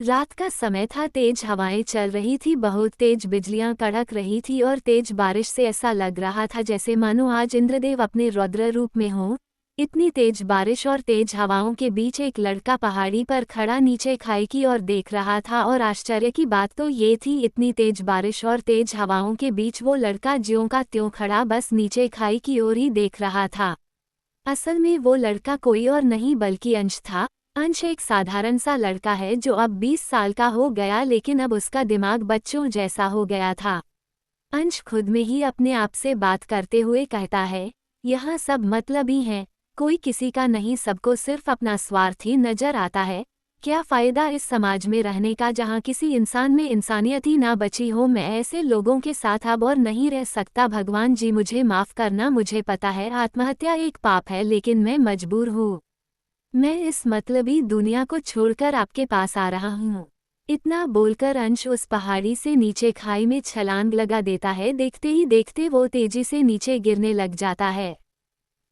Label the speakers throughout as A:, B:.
A: रात का समय था, तेज हवाएं चल रही थी, बहुत तेज बिजलियां कड़क रही थी और तेज बारिश से ऐसा लग रहा था जैसे मानो आज इंद्रदेव अपने रौद्र रूप में हों। इतनी तेज बारिश और तेज हवाओं के बीच एक लड़का पहाड़ी पर खड़ा नीचे खाई की ओर देख रहा था, और आश्चर्य की बात तो ये थी, इतनी तेज बारिश और तेज हवाओं के बीच वो लड़का ज्यों का त्यों खड़ा बस नीचे खाई की ओर ही देख रहा था। असल में वो लड़का कोई और नहीं बल्कि अंश था। अंश एक साधारण सा लड़का है जो अब 20 साल का हो गया, लेकिन अब उसका दिमाग बच्चों जैसा हो गया था। अंश खुद में ही अपने आप से बात करते हुए कहता है, यहाँ सब मतलबी हैं, कोई किसी का नहीं, सबको सिर्फ अपना स्वार्थ ही नजर आता है। क्या फायदा इस समाज में रहने का जहाँ किसी इंसान में इंसानियत ही ना बची हो। मैं ऐसे लोगों के साथ अब और नहीं रह सकता। भगवान जी मुझे माफ करना, मुझे पता है आत्महत्या एक पाप है, लेकिन मैं मजबूर हूँ। मैं इस मतलबी दुनिया को छोड़कर आपके पास आ रहा हूँ। इतना बोलकर अंश उस पहाड़ी से नीचे खाई में छलांग लगा देता है। देखते ही देखते वो तेजी से नीचे गिरने लग जाता है।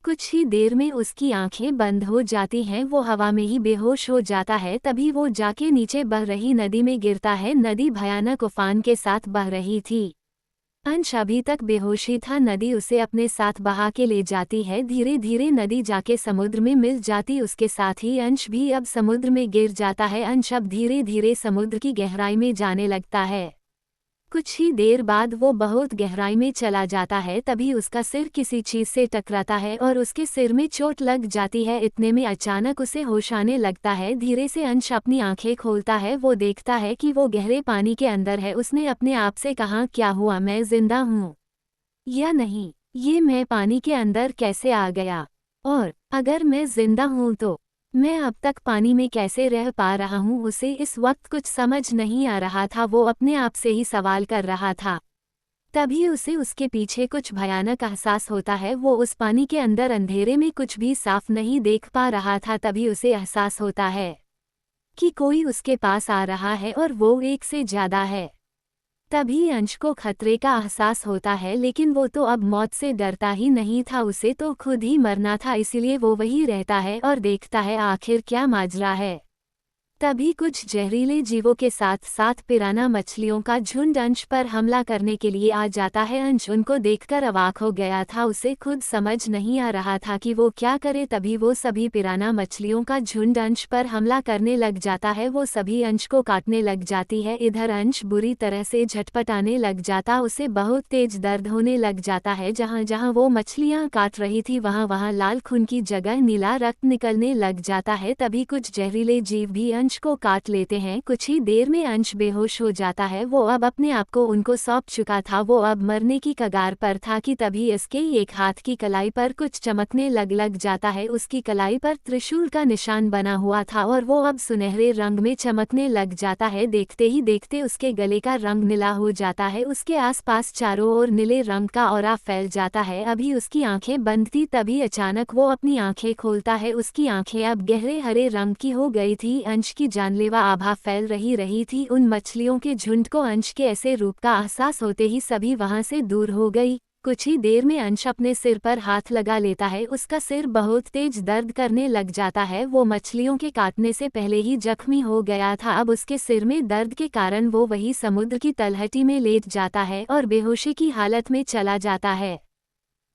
A: कुछ ही देर में उसकी आंखें बंद हो जाती हैं, वो हवा में ही बेहोश हो जाता है। तभी वो जाके नीचे बह रही नदी में गिरता है। नदी भयानक उफान के साथ बह रही थी। अंश अभी तक बेहोशी था, नदी उसे अपने साथ बहा के ले जाती है। धीरे धीरे नदी जाके समुद्र में मिल जाती, उसके साथ ही अंश भी अब समुद्र में गिर जाता है। अंश अब धीरे धीरे समुद्र की गहराई में जाने लगता है। कुछ ही देर बाद वो बहुत गहराई में चला जाता है। तभी उसका सिर किसी चीज से टकराता है और उसके सिर में चोट लग जाती है। इतने में अचानक उसे होश आने लगता है। धीरे से अंश अपनी आंखें खोलता है। वो देखता है कि वो गहरे पानी के अंदर है। उसने अपने आप से कहा, क्या हुआ, मैं जिंदा हूँ या नहीं? ये मैं पानी के अंदर कैसे आ गया? और अगर मैं जिंदा हूँ तो मैं अब तक पानी में कैसे रह पा रहा हूँ? उसे इस वक्त कुछ समझ नहीं आ रहा था। वो अपने आप से ही सवाल कर रहा था। तभी उसे उसके पीछे कुछ भयानक एहसास होता है। वो उस पानी के अंदर अंधेरे में कुछ भी साफ नहीं देख पा रहा था। तभी उसे एहसास होता है कि कोई उसके पास आ रहा है और वो एक से ज्यादा है। तभी अंश को खतरे का एहसास होता है, लेकिन वो तो अब मौत से डरता ही नहीं था, उसे तो खुद ही मरना था। इसलिए वो वहीं रहता है और देखता है आखिर क्या माजरा है। तभी कुछ जहरीले जीवों के साथ साथ पिराना मछलियों का झुंड अंश पर हमला करने के लिए आ जाता है। अंश उनको देखकर अवाक हो गया था, उसे खुद समझ नहीं आ रहा था कि वो क्या करे। तभी वो सभी पिराना मछलियों का झुंड अंश पर हमला करने लग जाता है। वो सभी अंश को काटने लग जाती है। इधर अंश बुरी तरह से झटपटाने लग जाता, उसे बहुत तेज दर्द होने लग जाता है। जहाँ जहाँ वो मछलियाँ काट रही थी वहाँ वहाँ लाल खून की जगह नीला रक्त निकलने लग जाता है। तभी कुछ जहरीले जीव भी अंश को काट लेते हैं। कुछ ही देर में अंश बेहोश हो जाता है। वो अब अपने आप को उनको सौंप चुका था, वो अब मरने की कगार पर था कि तभी इसके एक हाथ की कलाई पर कुछ चमकने लग जाता है। उसकी कलाई पर त्रिशूल का निशान बना हुआ था और वो अब सुनहरे रंग में चमकने लग जाता है। देखते ही देखते उसके गले का रंग नीला हो जाता है। उसके आसपास चारों ओर नीले रंग का ऑरा फैल जाता है। अभी उसकी आंखें बंद थी, तभी अचानक वो अपनी आंखें खोलता है। उसकी आंखें अब गहरे हरे रंग की हो गई थी। अंश की जानलेवा आभा फैल रही थी। उन मछलियों के झुंड को अंश के ऐसे रूप का एहसास होते ही सभी वहां से दूर हो गई। कुछ ही देर में अंश अपने सिर पर हाथ लगा लेता है। उसका सिर बहुत तेज दर्द करने लग जाता है। वो मछलियों के काटने से पहले ही जख्मी हो गया था। अब उसके सिर में दर्द के कारण वो वही समुद्र की तलहटी में लेट जाता है और बेहोशी की हालत में चला जाता है।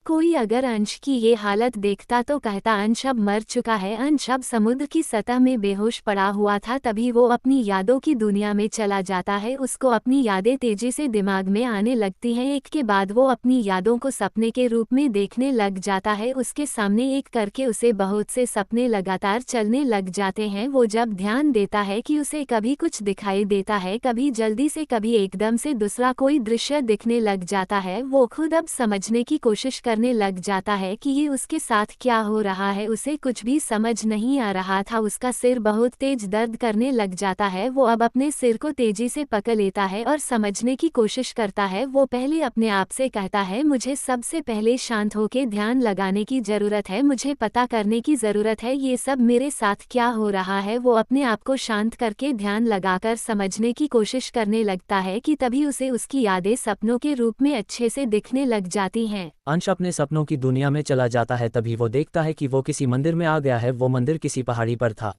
A: कोई अगर अंश की ये हालत देखता तो कहता अंश अब मर चुका है। अंश अब समुद्र की सतह में बेहोश पड़ा हुआ था। तभी वो अपनी यादों की दुनिया में चला जाता है। उसको अपनी यादें तेजी से दिमाग में आने लगती हैं। एक के बाद वो अपनी यादों को सपने के रूप में देखने लग जाता है। उसके सामने एक करके उसे बहुत से सपने लगातार चलने लग जाते हैं। वो जब ध्यान देता है कि उसे कभी कुछ दिखाई देता है, कभी जल्दी से, कभी एकदम से दूसरा कोई दृश्य दिखने लग जाता है। वो खुद अब समझने की कोशिश करने लग जाता है कि ये उसके साथ क्या हो रहा है। उसे कुछ भी समझ नहीं आ रहा था। उसका सिर बहुत तेज दर्द करने लग जाता है। वो अब अपने सिर को तेजी से पकड़ लेता है और समझने की कोशिश करता है। वो पहले अपने आप से कहता है, मुझे सबसे पहले शांत होकर ध्यान लगाने की जरूरत है, मुझे पता करने की जरूरत है ये सब मेरे साथ क्या हो रहा है। वो अपने आप को शांत करके ध्यान लगाकर समझने की कोशिश करने लगता है कि तभी उसे उसकी यादें सपनों के रूप में अच्छे से दिखने लग जाती हैं।
B: अंश अपने सपनों की दुनिया में चला जाता है। तभी वो देखता है कि वो किसी मंदिर में आ गया है। वो मंदिर किसी पहाड़ी पर था।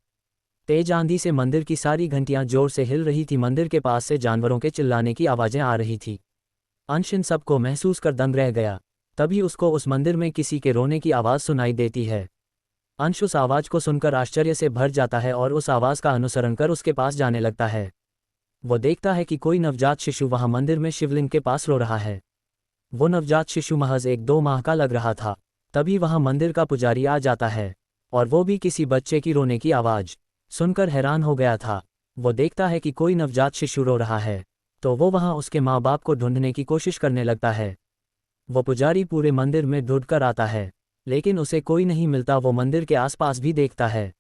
B: तेज आंधी से मंदिर की सारी घंटियां जोर से हिल रही थी। मंदिर के पास से जानवरों के चिल्लाने की आवाज़ें आ रही थी। अंश इन सबको महसूस कर दंग रह गया। तभी उसको उस मंदिर में किसी के रोने की आवाज़ सुनाई देती है। अंश उस आवाज़ को सुनकर आश्चर्य से भर जाता है और उस आवाज़ का अनुसरण कर उसके पास जाने लगता है। वो देखता है कि कोई नवजात शिशु वहाँ मंदिर में शिवलिंग के पास रो रहा है। वो नवजात शिशु महज 1-2 माह का लग रहा था। तभी वहाँ मंदिर का पुजारी आ जाता है और वो भी किसी बच्चे की रोने की आवाज़ सुनकर हैरान हो गया था। वो देखता है कि कोई नवजात शिशु रो रहा है, तो वो वहाँ उसके माँ बाप को ढूंढने की कोशिश करने लगता है। वो पुजारी पूरे मंदिर में ढूंढ कर आता है, लेकिन उसे कोई नहीं मिलता। वो मंदिर के आसपास भी देखता है,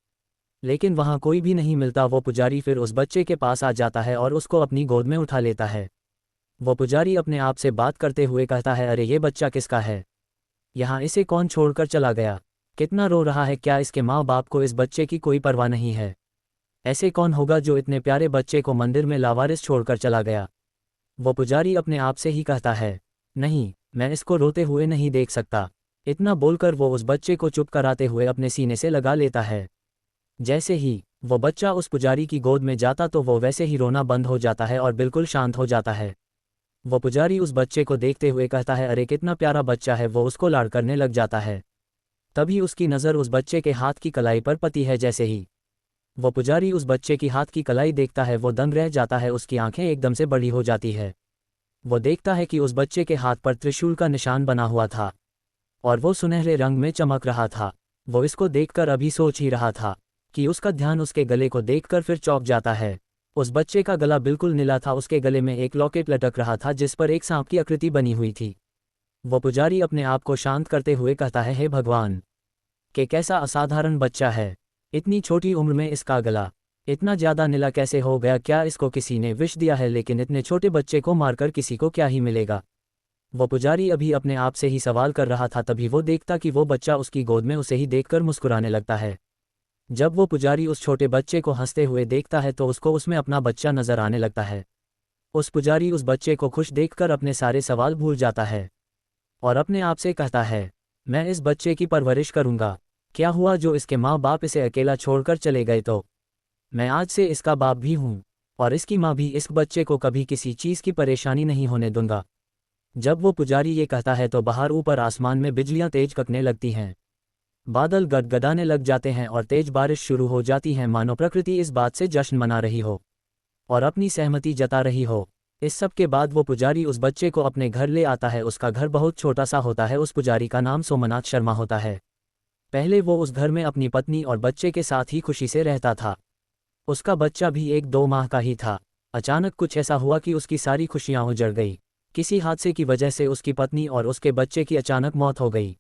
B: लेकिन वहाँ कोई भी नहीं मिलता। वो पुजारी फिर उस बच्चे के पास आ जाता है और उसको अपनी गोद में उठा लेता है। वो पुजारी अपने आप से बात करते हुए कहता है, अरे ये बच्चा किसका है? यहाँ इसे कौन छोड़कर चला गया? कितना रो रहा है, क्या इसके माँ बाप को इस बच्चे की कोई परवाह नहीं है? ऐसे कौन होगा जो इतने प्यारे बच्चे को मंदिर में लावारिस छोड़कर चला गया? वो पुजारी अपने आप से ही कहता है, नहीं, मैं इसको रोते हुए नहीं देख सकता। इतना बोलकर वो उस बच्चे को चुप कराते हुए अपने सीने से लगा लेता है। जैसे ही वो बच्चा उस पुजारी की गोद में जाता तो वो वैसे ही रोना बंद हो जाता है और बिल्कुल शांत हो जाता है। वो पुजारी उस बच्चे को देखते हुए कहता है, अरे कितना प्यारा बच्चा है। वो उसको लाड़ करने लग जाता है। तभी उसकी नज़र उस बच्चे के हाथ की कलाई पर पड़ती है। जैसे ही वो पुजारी उस बच्चे की हाथ की कलाई देखता है, वो दंग रह जाता है। उसकी आंखें एकदम से बड़ी हो जाती है। वो देखता है कि उस बच्चे के हाथ पर त्रिशूल का निशान बना हुआ था और वो सुनहरे रंग में चमक रहा था। वो इसको देखकर अभी सोच ही रहा था कि उसका ध्यान उसके गले को देखकर फिर चौंक जाता है। उस बच्चे का गला बिल्कुल नीला था। उसके गले में एक लॉकेट लटक रहा था जिस पर एक सांप की आकृति बनी हुई थी। वो पुजारी अपने आप को शांत करते हुए कहता है, हे भगवान, कि कैसा असाधारण बच्चा है। इतनी छोटी उम्र में इसका गला इतना ज़्यादा नीला कैसे हो गया? क्या इसको किसी ने विष दिया है? लेकिन इतने छोटे बच्चे को मारकर किसी को क्या ही मिलेगा? वो पुजारी अभी अपने आप से ही सवाल कर रहा था, तभी वो देखता कि वो बच्चा उसकी गोद में उसे ही देखकर मुस्कुराने लगता है। जब वो पुजारी उस छोटे बच्चे को हंसते हुए देखता है तो उसको उसमें अपना बच्चा नजर आने लगता है। उस पुजारी उस बच्चे को खुश देखकर अपने सारे सवाल भूल जाता है और अपने आप से कहता है, मैं इस बच्चे की परवरिश करूंगा। क्या हुआ जो इसके माँ बाप इसे अकेला छोड़कर चले गए, तो मैं आज से इसका बाप भी हूँ और इसकी माँ भी। इस बच्चे को कभी किसी चीज़ की परेशानी नहीं होने दूंगा। जब वो पुजारी ये कहता है तो बाहर ऊपर आसमान में बिजलियां तेज ककने लगती हैं। बादल गदगदाने लग जाते हैं और तेज बारिश शुरू हो जाती है, मानो प्रकृति इस बात से जश्न मना रही हो और अपनी सहमति जता रही हो। इस सब के बाद वो पुजारी उस बच्चे को अपने घर ले आता है। उसका घर बहुत छोटा सा होता है। उस पुजारी का नाम सोमनाथ शर्मा होता है। पहले वो उस घर में अपनी पत्नी और बच्चे के साथ ही खुशी से रहता था। उसका बच्चा भी 1-2 माह का ही था। अचानक कुछ ऐसा हुआ कि उसकी सारी खुशियां उजड़ गई। किसी हादसे की वजह से उसकी पत्नी और उसके बच्चे की अचानक मौत हो गई।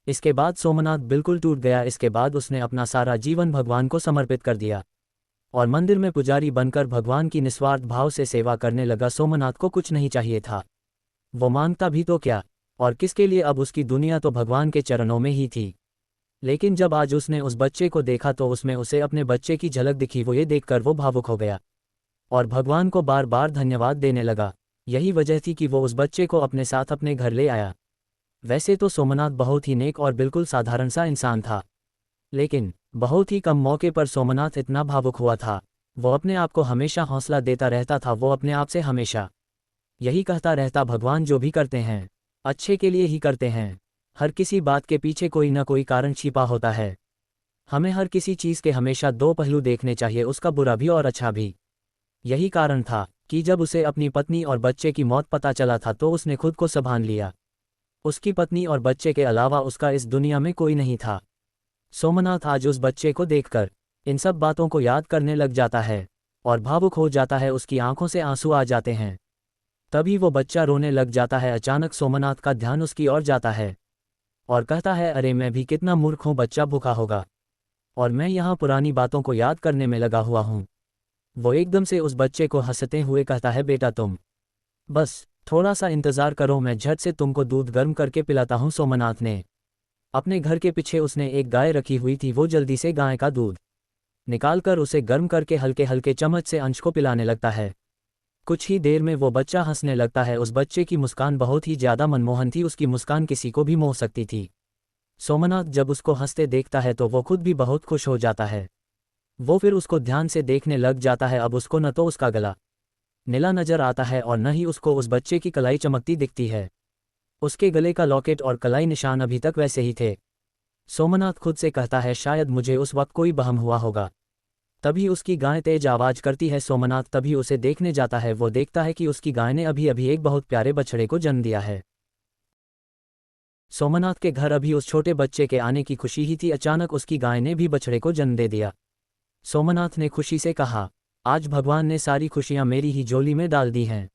B: इसके बाद सोमनाथ बिल्कुल टूट गया। इसके बाद उसने अपना सारा जीवन भगवान को समर्पित कर दिया और मंदिर में पुजारी बनकर भगवान की निस्वार्थ भाव से सेवा करने लगा। सोमनाथ को कुछ नहीं चाहिए था, वो मांगता भी तो क्या और किसके लिए? अब उसकी दुनिया तो भगवान के चरणों में ही थी। लेकिन जब आज उसने उस बच्चे को देखा तो उसमें उसे अपने बच्चे की झलक दिखी। वो ये देखकर वो भावुक हो गया और भगवान को बार बार धन्यवाद देने लगा। यही वजह थी कि वो उस बच्चे को अपने साथ अपने घर ले आया। वैसे तो सोमनाथ बहुत ही नेक और बिल्कुल साधारण सा इंसान था, लेकिन बहुत ही कम मौके पर सोमनाथ इतना भावुक हुआ था। वो अपने आप को हमेशा हौसला देता रहता था। वो अपने आप से हमेशा यही कहता रहता, भगवान जो भी करते हैं अच्छे के लिए ही करते हैं। हर किसी बात के पीछे कोई ना कोई कारण छिपा होता है। हमें हर किसी चीज़ के हमेशा 2 पहलू देखने चाहिए, उसका बुरा भी और अच्छा भी। यही कारण था कि जब उसे अपनी पत्नी और बच्चे की मौत पता चला था तो उसने खुद को संभाल लिया। उसकी पत्नी और बच्चे के अलावा उसका इस दुनिया में कोई नहीं था। सोमनाथ आज उस बच्चे को देखकर इन सब बातों को याद करने लग जाता है और भावुक हो जाता है। उसकी आंखों से आंसू आ जाते हैं। तभी वो बच्चा रोने लग जाता है। अचानक सोमनाथ का ध्यान उसकी ओर जाता है और कहता है, अरे मैं भी कितना मूर्ख हूँ, बच्चा भूखा होगा और मैं यहाँ पुरानी बातों को याद करने में लगा हुआ हूँ। वो एकदम से उस बच्चे को हंसते हुए कहता है, बेटा तुम बस थोड़ा सा इंतज़ार करो, मैं झट से तुमको दूध गर्म करके पिलाता हूँ। सोमनाथ ने अपने घर के पीछे उसने एक गाय रखी हुई थी। वो जल्दी से गाय का दूध निकालकर उसे गर्म करके हल्के हल्के चम्मच से अंश को पिलाने लगता है। कुछ ही देर में वो बच्चा हंसने लगता है। उस बच्चे की मुस्कान बहुत ही ज़्यादा मनमोहन थी। उसकी मुस्कान किसी को भी मोह सकती थी। सोमनाथ जब उसको हंसते देखता है तो वो खुद भी बहुत खुश हो जाता है। वो फिर उसको ध्यान से देखने लग जाता है। अब उसको न तो उसका गला नीला नजर आता है और न ही उसको उस बच्चे की कलाई चमकती दिखती है। उसके गले का लॉकेट और कलाई निशान अभी तक वैसे ही थे। सोमनाथ खुद से कहता है शायद मुझे उस वक्त कोई बहम हुआ होगा। तभी उसकी गाय तेज आवाज करती है। सोमनाथ तभी उसे देखने जाता है। वो देखता है कि उसकी गाय ने अभी अभी एक बहुत प्यारे बछड़े को जन्म दिया है। सोमनाथ के घर अभी उस छोटे बच्चे के आने की खुशी ही थी। अचानक उसकी गाय ने भी बछड़े को जन्म दे दिया। सोमनाथ ने खुशी से कहा, आज भगवान ने सारी खुशियां मेरी ही झोली में डाल दी हैं।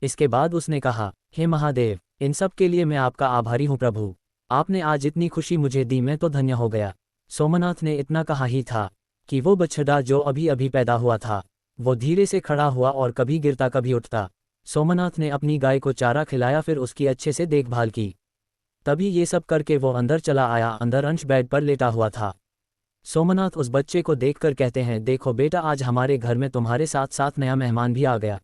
B: इसके बाद उसने कहा, हे महादेव, इन सब के लिए मैं आपका आभारी हूँ प्रभु। आपने आज इतनी खुशी मुझे दी, मैं तो धन्य हो गया। सोमनाथ ने इतना कहा ही था कि वो बछड़ा जो अभी अभी पैदा हुआ था वो धीरे से खड़ा हुआ और कभी गिरता कभी उठता। सोमनाथ ने अपनी गाय को चारा खिलाया, फिर उसकी अच्छे से देखभाल की। तभी ये सब करके वो अंदर चला आया। अंदर अंश बेड पर लेटा हुआ था। सोमनाथ उस बच्चे को देखकर कहते हैं, देखो बेटा, आज हमारे घर में तुम्हारे साथ साथ नया मेहमान भी आ गया।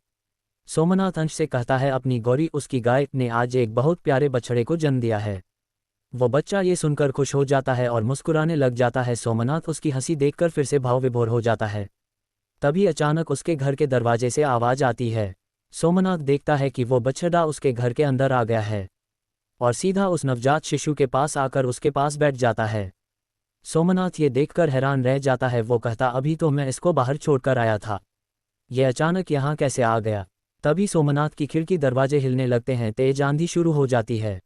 B: सोमनाथ अंश से कहता है, अपनी गौरी, उसकी गाय ने आज एक बहुत प्यारे बछड़े को जन्म दिया है। वो बच्चा ये सुनकर खुश हो जाता है और मुस्कुराने लग जाता है। सोमनाथ उसकी हंसी देखकर फिर से भाव विभोर हो जाता है। तभी अचानक उसके घर के दरवाजे से आवाज आती है। सोमनाथ देखता है कि वो बछड़ा उसके घर के अंदर आ गया है और सीधा उस नवजात शिशु के पास आकर उसके पास बैठ जाता है। सोमनाथ ये देखकर हैरान रह जाता है। वो कहता, अभी तो मैं इसको बाहर छोड़कर आया था, ये अचानक यहाँ कैसे आ गया। तभी सोमनाथ की खिड़की दरवाजे हिलने लगते हैं। तेज आंधी शुरू हो जाती है।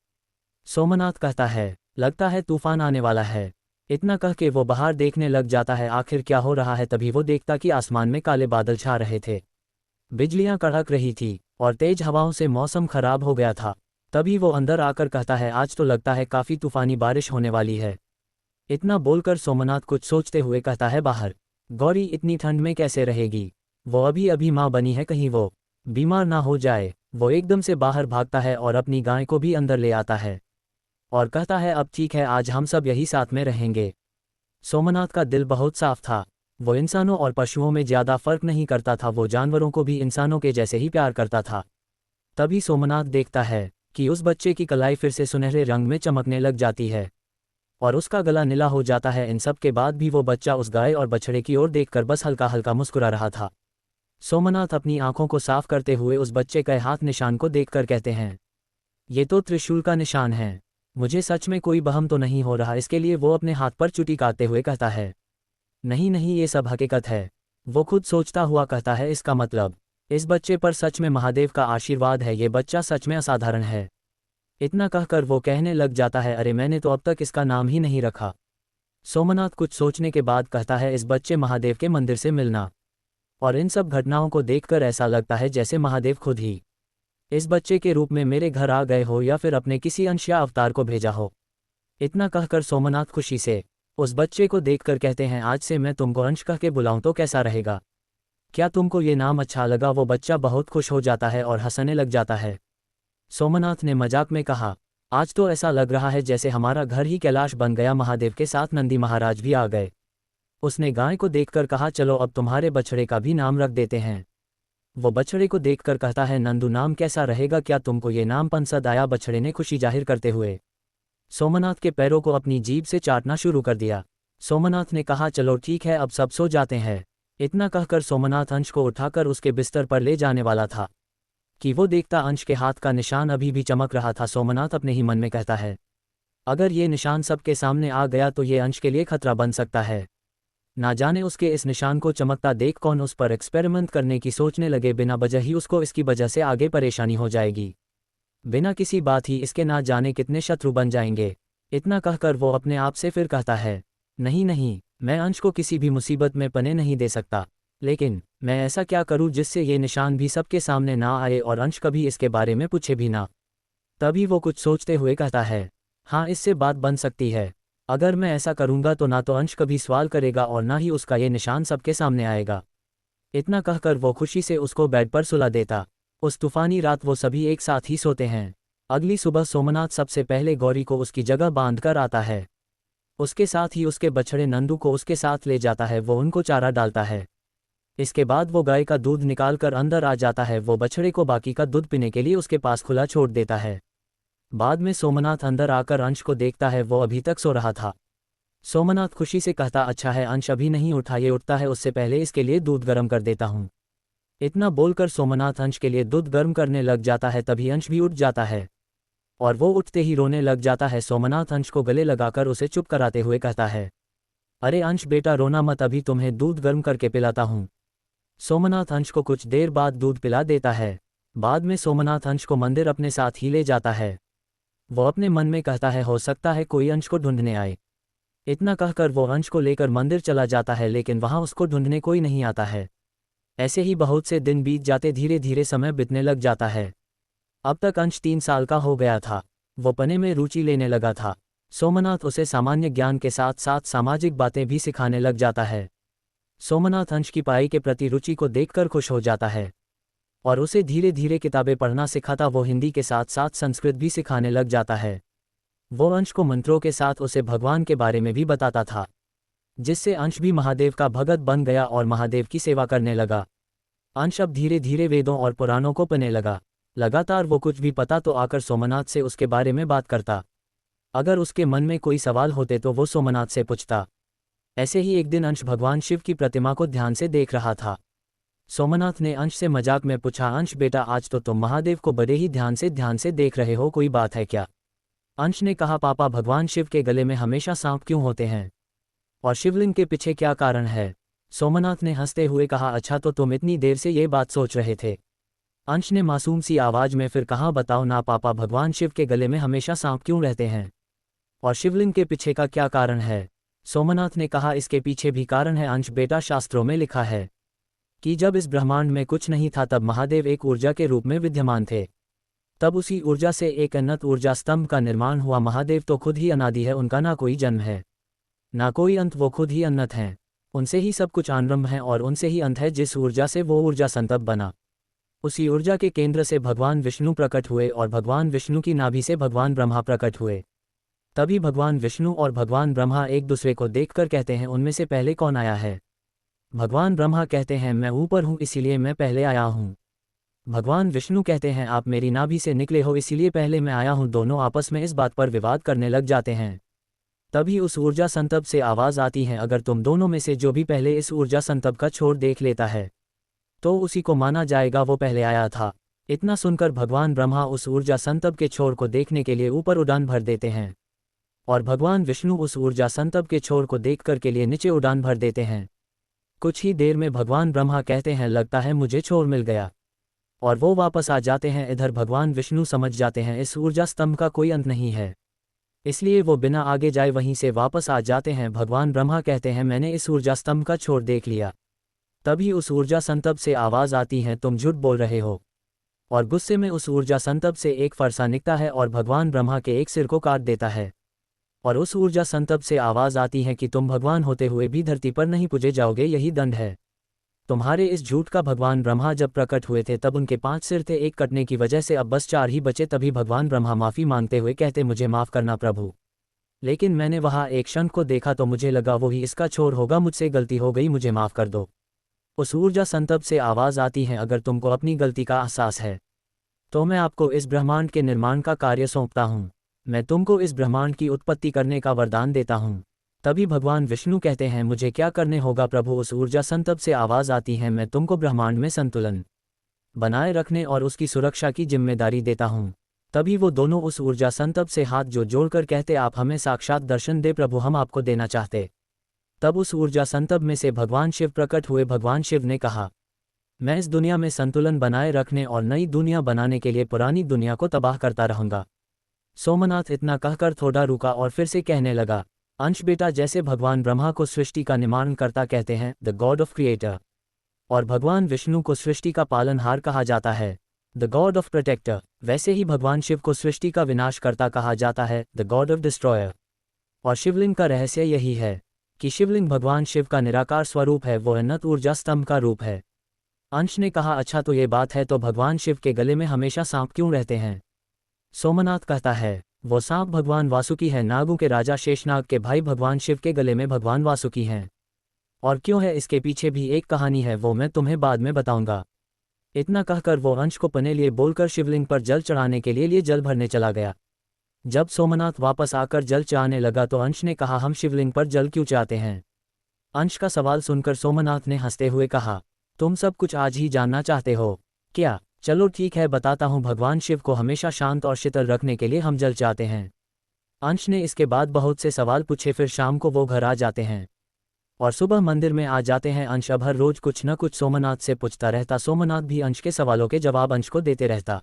B: सोमनाथ कहता है, लगता है तूफान आने वाला है। इतना कह के वो बाहर देखने लग जाता है, आखिर क्या हो रहा है। तभी वो देखता कि आसमान में काले बादल छा रहे थे, बिजलियां कड़क रही थी और तेज हवाओं से मौसम खराब हो गया था। तभी वो अंदर आकर कहता है, आज तो लगता है काफ़ी तूफानी बारिश होने वाली है। इतना बोलकर सोमनाथ कुछ सोचते हुए कहता है, बाहर गौरी इतनी ठंड में कैसे रहेगी। वो अभी अभी माँ बनी है, कहीं वो बीमार ना हो जाए। वो एकदम से बाहर भागता है और अपनी गाय को भी अंदर ले आता है और कहता है, अब ठीक है, आज हम सब यही साथ में रहेंगे। सोमनाथ का दिल बहुत साफ था। वो इंसानों और पशुओं में ज़्यादा फर्क नहीं करता था। वो जानवरों को भी इंसानों के जैसे ही प्यार करता था। तभी सोमनाथ देखता है कि उस बच्चे की कलाई फिर से सुनहरे रंग में चमकने लग जाती है और उसका गला नीला हो जाता है। इन सब के बाद भी वो बच्चा उस गाय और बछड़े की ओर देखकर बस हल्का हल्का मुस्कुरा रहा था। सोमनाथ अपनी आंखों को साफ करते हुए उस बच्चे के हाथ निशान को देखकर कहते हैं, ये तो त्रिशूल का निशान है। मुझे सच में कोई बहम तो नहीं हो रहा। इसके लिए वो अपने हाथ पर चुटी काटते हुए कहता है, नहीं नहीं, ये सब हकीकत है। वो खुद सोचता हुआ कहता है, इसका मतलब इस बच्चे पर सच में महादेव का आशीर्वाद है। ये बच्चा सच में असाधारण है। इतना कहकर वो कहने लग जाता है, अरे मैंने तो अब तक इसका नाम ही नहीं रखा। सोमनाथ कुछ सोचने के बाद कहता है, इस बच्चे महादेव के मंदिर से मिलना। और इन सब घटनाओं को देखकर ऐसा लगता है जैसे महादेव खुद ही इस बच्चे के रूप में मेरे घर आ गए हो या फिर अपने किसी अंश या अवतार को भेजा हो। इतना कहकर सोमनाथ खुशी से उस बच्चे को देखकर कहते हैं, आज से मैं तुमको अंश कह के बुलाऊं तो कैसा रहेगा? क्या तुमको ये नाम अच्छा लगा? वो बच्चा बहुत खुश हो जाता है और हंसने लग जाता है। सोमनाथ ने मजाक में कहा, आज तो ऐसा लग रहा है जैसे हमारा घर ही कैलाश बन गया। महादेव के साथ नंदी महाराज भी आ गए। उसने गाय को देखकर कहा, चलो अब तुम्हारे बछड़े का भी नाम रख देते हैं। वो बछड़े को देखकर कहता है, नंदू नाम कैसा रहेगा? क्या तुमको ये नाम पसंद आया? बछड़े ने खुशी जाहिर करते हुए सोमनाथ के पैरों को अपनी जीभ से चाटना शुरू कर दिया। सोमनाथ ने कहा, चलो ठीक है, अब सब सो जाते हैं। इतना कहकर सोमनाथ अंश को उठाकर उसके बिस्तर पर ले जाने वाला था कि वो देखता अंश के हाथ का निशान अभी भी चमक रहा था। सोमनाथ अपने ही मन में कहता है, अगर ये निशान सबके सामने आ गया तो ये अंश के लिए खतरा बन सकता है। ना जाने उसके इस निशान को चमकता देख कौन उस पर एक्सपेरिमेंट करने की सोचने लगे। बिना वजह ही उसको इसकी वजह से आगे परेशानी हो जाएगी। बिना किसी बात ही इसके ना जाने कितने शत्रु बन जाएंगे। इतना कहकर वो अपने आप से फिर कहता है, नहीं नहीं, मैं अंश को किसी भी मुसीबत में पने नहीं दे सकता। लेकिन मैं ऐसा क्या करूं जिससे ये निशान भी सबके सामने ना आए और अंश कभी इसके बारे में पूछे भी ना। तभी वो कुछ सोचते हुए कहता है, हाँ, इससे बात बन सकती है। अगर मैं ऐसा करूंगा तो ना तो अंश कभी सवाल करेगा और ना ही उसका ये निशान सबके सामने आएगा। इतना कहकर वो खुशी से उसको बेड पर सुला देता। उस तूफानी रात वो सभी एक साथ ही सोते हैं। अगली सुबह सोमनाथ सबसे पहले गौरी को उसकी जगह बांध कर आता है। उसके साथ ही उसके बछड़े नंदू को उसके साथ ले जाता है। वो उनको चारा डालता है। इसके बाद वो गाय का दूध निकालकर अंदर आ जाता है। वो बछड़े को बाकी का दूध पीने के लिए उसके पास खुला छोड़ देता है। बाद में सोमनाथ अंदर आकर अंश को देखता है, वो अभी तक सो रहा था। सोमनाथ खुशी से कहता, अच्छा है अंश अभी नहीं उठा, ये उठता है उससे पहले इसके लिए दूध गर्म कर देता हूँ। इतना बोलकर सोमनाथ अंश के लिए दूध गर्म करने लग जाता है। तभी अंश भी उठ जाता है और वो उठते ही रोने लग जाता है। सोमनाथ अंश को गले लगाकर उसे चुप कराते हुए कहता है, अरे अंश बेटा रोना मत, अभी तुम्हें दूध गर्म करके पिलाता हूँ। सोमनाथ अंश को कुछ देर बाद दूध पिला देता है। बाद में सोमनाथ अंश को मंदिर अपने साथ ही ले जाता है। वो अपने मन में कहता है, हो सकता है कोई अंश को ढूंढने आए। इतना कहकर वो अंश को लेकर मंदिर चला जाता है, लेकिन वहां उसको ढूंढने कोई नहीं आता है। ऐसे ही बहुत से दिन बीत जाते, धीरे धीरे समय बीतने लग जाता है। अब तक अंश 3 साल का हो गया था। वो पढ़ने में रुचि लेने लगा था। सोमनाथ उसे सामान्य ज्ञान के साथ साथ सामाजिक बातें भी सिखाने लग जाता है। सोमनाथ अंश की पढ़ाई के प्रति रुचि को देखकर खुश हो जाता है और उसे धीरे धीरे किताबें पढ़ना सिखाता। वो हिंदी के साथ साथ संस्कृत भी सिखाने लग जाता है। वो अंश को मंत्रों के साथ उसे भगवान के बारे में भी बताता था, जिससे अंश भी महादेव का भगत बन गया और महादेव की सेवा करने लगा। अंश अब धीरे धीरे वेदों और पुराणों को पढ़ने लगा। लगातार वो कुछ भी पता तो आकर सोमनाथ से उसके बारे में बात करता। अगर उसके मन में कोई सवाल होते तो वो सोमनाथ से पूछता। ऐसे ही एक दिन अंश भगवान शिव की प्रतिमा को ध्यान से देख रहा था। सोमनाथ ने अंश से मजाक में पूछा, अंश बेटा आज तो तुम महादेव को बड़े ही ध्यान से देख रहे हो, कोई बात है क्या? अंश ने कहा, पापा भगवान शिव के गले में हमेशा सांप क्यों होते हैं और शिवलिंग के पीछे क्या कारण है? सोमनाथ ने हंसते हुए कहा, अच्छा तो तुम इतनी देर से ये बात सोच रहे थे? अंश ने मासूम सी आवाज में फिर कहा, बताओ ना पापा, भगवान शिव के गले में हमेशा सांप क्यों रहते हैं और शिवलिंग के पीछे का क्या कारण है? सोमनाथ ने कहा, इसके पीछे भी कारण है अंश बेटा। शास्त्रों में लिखा है कि जब इस ब्रह्मांड में कुछ नहीं था तब महादेव एक ऊर्जा के रूप में विद्यमान थे। तब उसी ऊर्जा से एक अनंत ऊर्जा स्तंभ का निर्माण हुआ। महादेव तो खुद ही अनादि है, उनका ना कोई जन्म है ना कोई अंत, वो खुद ही अनंत हैं। उनसे ही सब कुछ आरंभ है और उनसे ही अंत है। जिस ऊर्जा से वो ऊर्जा संतप बना, उसी ऊर्जा के केंद्र से भगवान विष्णु प्रकट हुए और भगवान विष्णु की नाभि से भगवान ब्रह्मा प्रकट हुए। तभी भगवान विष्णु और भगवान ब्रह्मा एक दूसरे को देखकर कहते हैं, उनमें से पहले कौन आया है? भगवान ब्रह्मा कहते हैं, मैं ऊपर हूँ इसीलिए मैं पहले आया हूँ। भगवान विष्णु कहते हैं, आप मेरी नाभि से निकले हो इसीलिए पहले मैं आया हूँ। दोनों आपस में इस बात पर विवाद करने लग जाते हैं। तभी उस ऊर्जा संतप से आवाज आती है, अगर तुम दोनों में से जो भी पहले इस ऊर्जा संतप का छोर देख लेता है तो उसी को माना जाएगा वो पहले आया था। इतना सुनकर भगवान ब्रह्मा उस ऊर्जा संतप के छोर को देखने के लिए ऊपर उड़ान भर देते हैं और भगवान विष्णु उस ऊर्जा संतप के छोर को देखकर के लिए नीचे उड़ान भर देते हैं। कुछ ही देर में भगवान ब्रह्मा कहते हैं, लगता है मुझे छोर मिल गया, और वो वापस आ जाते हैं। इधर भगवान विष्णु समझ जाते हैं इस ऊर्जा स्तंभ का कोई अंत नहीं है, इसलिए वो बिना आगे जाए वहीं से वापस आ जाते हैं। भगवान ब्रह्मा कहते हैं, मैंने इस ऊर्जा स्तंभ का छोर देख लिया। तभी उस ऊर्जा संतप से आवाज आती है, तुम झूठ बोल रहे हो। और गुस्से में उस ऊर्जा संतप से एक फरसा निकलता है और भगवान ब्रह्मा के एक सिर को काट देता है। और उस ऊर्जा संतप से आवाज आती है कि तुम भगवान होते हुए भी धरती पर नहीं पूजे जाओगे, यही दंड है तुम्हारे इस झूठ का। भगवान ब्रह्मा जब प्रकट हुए थे तब उनके 5 सिर थे, एक कटने की वजह से अब बस 4 ही बचे। तभी भगवान ब्रह्मा माफी मांगते हुए कहते, मुझे माफ करना प्रभु, लेकिन मैंने वहां एक शंख को देखा तो मुझे लगा वो ही इसका छोर होगा, मुझसे गलती हो गई, मुझे माफ कर दो। उस ऊर्जा संतप से आवाज आती है, अगर तुमको अपनी गलती का एहसास है तो मैं आपको इस ब्रह्मांड के निर्माण का कार्य सौंपता हूँ। मैं तुमको इस ब्रह्मांड की उत्पत्ति करने का वरदान देता हूँ। तभी भगवान विष्णु कहते हैं, मुझे क्या करने होगा प्रभु? उस ऊर्जा संतप से आवाज आती है, मैं तुमको ब्रह्मांड में संतुलन बनाए रखने और उसकी सुरक्षा की जिम्मेदारी देता हूँ। तभी वो दोनों उस ऊर्जा संतप से हाथ जोड़कर कहते, आप हमें साक्षात दर्शन दे प्रभु, हम आपको देना चाहते। तब उस ऊर्जा संतप में से भगवान शिव प्रकट हुए। भगवान शिव ने कहा, मैं इस दुनिया में संतुलन बनाए रखने और नई दुनिया बनाने के लिए पुरानी दुनिया को तबाह करता रहूंगा। सोमनाथ इतना कहकर थोड़ा रुका और फिर से कहने लगा, अंश बेटा, जैसे भगवान ब्रह्मा को सृष्टि का निर्माण करता कहते हैं, द गॉड ऑफ क्रिएटर, और भगवान विष्णु को सृष्टि का पालनहार कहा जाता है, द गॉड ऑफ प्रोटेक्टर, वैसे ही भगवान शिव को सृष्टि का विनाश करता कहा जाता है, द गॉड ऑफ डिस्ट्रॉयर। और शिवलिंग का रहस्य यही है कि शिवलिंग भगवान शिव का निराकार स्वरूप है, वो अनंत ऊर्जा स्तंभ का रूप है। अंश ने कहा, अच्छा तो ये बात है, तो भगवान शिव के गले में हमेशा सांप क्यों रहते हैं? सोमनाथ कहता है, वो सांप भगवान वासुकी है, नागों के राजा शेषनाग के भाई भगवान शिव के गले में भगवान वासुकी हैं। और क्यों है इसके पीछे भी एक कहानी है, वो मैं तुम्हें बाद में बताऊंगा। इतना कहकर वो अंश को पने लिए बोलकर शिवलिंग पर जल चढ़ाने के लिए जल भरने चला गया। जब सोमनाथ वापस आकर जल चाहने लगा तो अंश ने कहा, हम शिवलिंग पर जल क्यों चाहते हैं? अंश का सवाल सुनकर सोमनाथ ने हंसते हुए कहा, तुम सब कुछ आज ही जानना चाहते हो क्या? चलो ठीक है, बताता हूँ। भगवान शिव को हमेशा शांत और शीतल रखने के लिए हम जल चाहते हैं। अंश ने इसके बाद बहुत से सवाल पूछे। फिर शाम को वो घर आ जाते हैं और सुबह मंदिर में आ जाते हैं। अंश अब हर रोज कुछ न कुछ सोमनाथ से पूछता रहता। सोमनाथ भी अंश के सवालों के जवाब अंश को देते रहता।